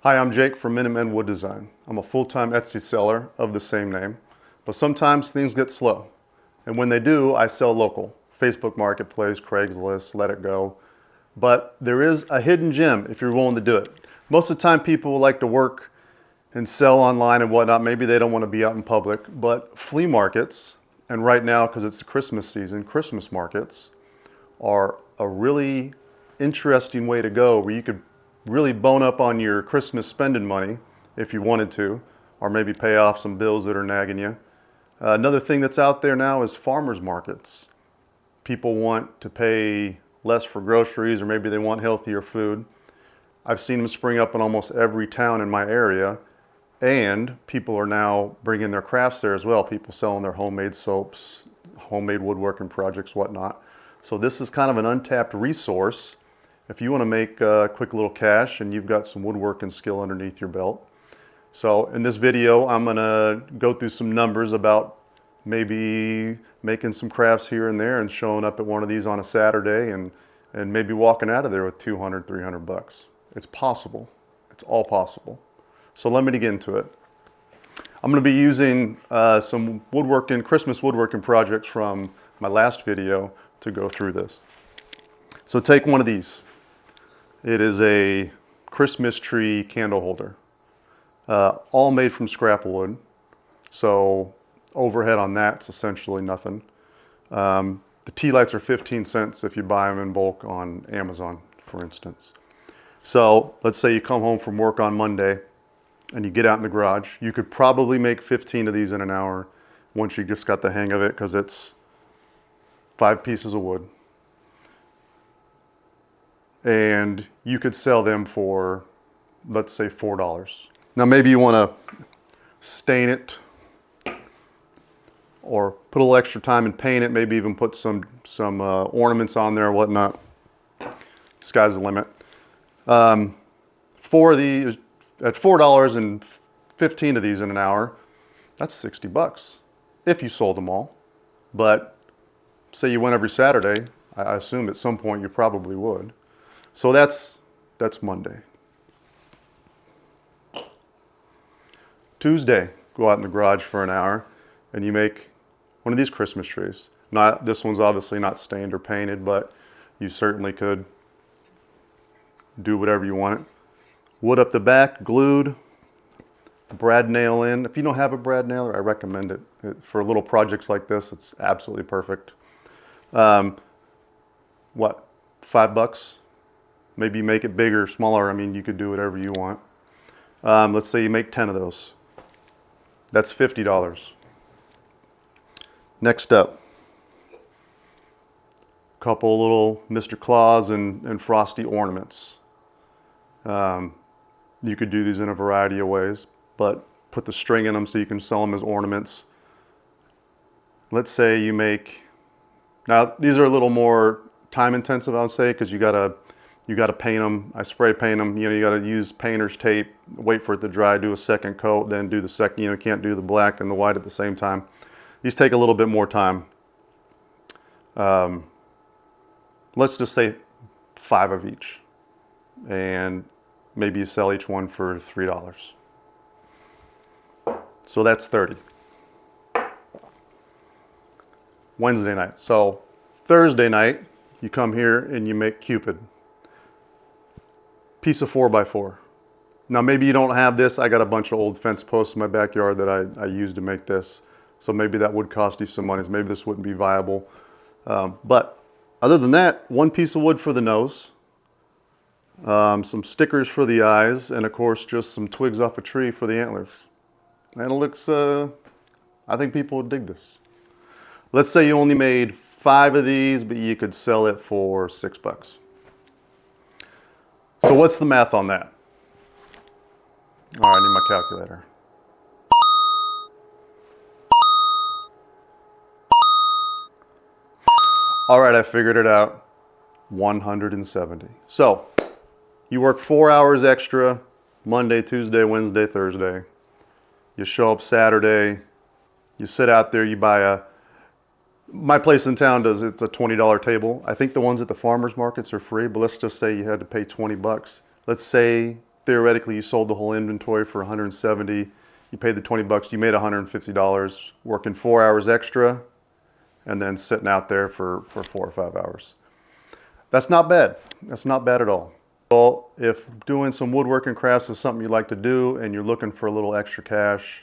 Hi, I'm Jake from Minutemen Wood Design. I'm a full-time Etsy seller of the same name, but sometimes things get slow. And when they do, I sell local. Facebook Marketplace, Craigslist, Let It Go. But there is a hidden gem if you're willing to do it. Most of the time people like to work and sell online and whatnot. Maybe they don't want to be out in public, but flea markets, and right now because it's the Christmas season, Christmas markets are a really interesting way to go where you could really bone up on your Christmas spending money if you wanted to, or maybe pay off some bills that are nagging you. Another thing that's out there now is farmers markets. People want to pay less for groceries, or maybe they want healthier food. I've seen them spring up in almost every town in my area, and people are now bringing their crafts there as well. People selling their homemade soaps, homemade woodworking projects, whatnot. So this is kind of an untapped resource if you want to make quick little cash and you've got some woodworking skill underneath your belt. So in this video, I'm going to go through some numbers about maybe making some crafts here and there and showing up at one of these on a Saturday and maybe walking out of there with 200, 300 bucks. It's possible. It's all possible. So let me get into it. I'm going to be using some woodworking, Christmas woodworking projects from my last video to go through this. So take one of these. It is a Christmas tree candle holder, all made from scrap wood. So overhead on that's essentially nothing. The tea lights are 15 cents if you buy them in bulk on Amazon, for instance. So let's say you come home from work on Monday and you get out in the garage. You could probably make 15 of these in an hour once you just got the hang of it, because it's 5 pieces of wood. And you could sell them for, let's say, $4. Now maybe you want to stain it or put a little extra time and paint it, maybe even put some ornaments on there or whatnot. Sky's the limit. Four of these, at $4 and 15 of these in an hour, that's 60 bucks if you sold them all. But say you went every Saturday, I assume at some point you probably would. So that's Monday. Tuesday, go out in the garage for an hour and you make one of these Christmas trees. This one's obviously not stained or painted, but you certainly could do whatever you want. Wood up the back, glued, brad nail in. If you don't have a brad nailer, I recommend it. For little projects like this, it's absolutely perfect. What, $5? Maybe you make it bigger, smaller. I mean, you could do whatever you want. Let's say you make 10 of those. That's $50. Next up, a couple little Mr. Claus and Frosty ornaments. You could do these in a variety of ways, but put the string in them so you can sell them as ornaments. Let's say you make, now these are a little more time intensive, I would say, because you gotta paint them. I spray paint them. You gotta use painter's tape, wait for it to dry, do a second coat, then do the second. You can't do the black and the white at the same time. These take a little bit more time. Let's just say 5 of each, and maybe you sell each one for $3. So that's 30. Wednesday night. So Thursday night, you come here and you make Cupid. Piece of 4x4. Now maybe you don't have this. I got a bunch of old fence posts in my backyard that I used to make this. So maybe that would cost you some money. So maybe this wouldn't be viable. But other than that, 1 piece of wood for the nose, some stickers for the eyes, and of course just some twigs off a tree for the antlers. And it looks, I think people would dig this. Let's say you only made 5 of these, but you could sell it for $6. So what's the math on that? All right, I need my calculator. All right, I figured it out. 170. So you work 4 hours extra, Monday, Tuesday, Wednesday, Thursday. You show up Saturday, you sit out there, you buy my place in town it's a $20 table. I think the ones at the farmers markets are free, but let's just say you had to pay 20 bucks. Let's say theoretically you sold the whole inventory for 170, you paid the 20 bucks, you made $150 working 4 hours extra and then sitting out there for 4 or 5 hours. That's not bad. That's not bad at all. So if doing some woodworking crafts is something you like to do and you're looking for a little extra cash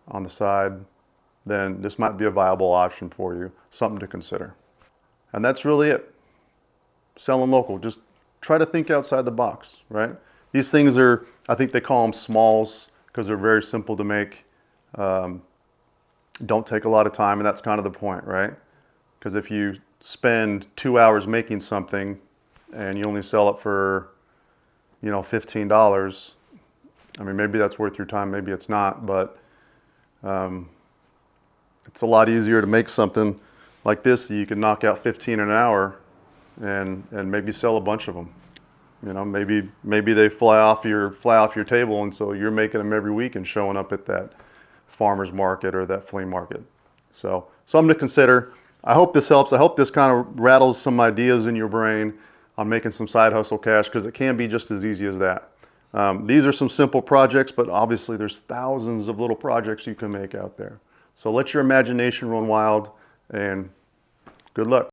on the side, then this might be a viable option for you, something to consider. And that's really it. Selling local. Just try to think outside the box, right? These things are, I think they call them smalls because they're very simple to make. Don't take a lot of time, and that's kind of the point, right? Because if you spend 2 hours making something and you only sell it for, you know, $15, I mean, maybe that's worth your time, maybe it's not, but it's a lot easier to make something like this that you can knock out 15 an hour and maybe sell a bunch of them. You know, maybe they fly off your table, and so you're making them every week and showing up at that farmer's market or that flea market. So something to consider. I hope this helps. I hope this kind of rattles some ideas in your brain on making some side hustle cash, because it can be just as easy as that. These are some simple projects, but obviously there's thousands of little projects you can make out there. So let your imagination run wild, and good luck.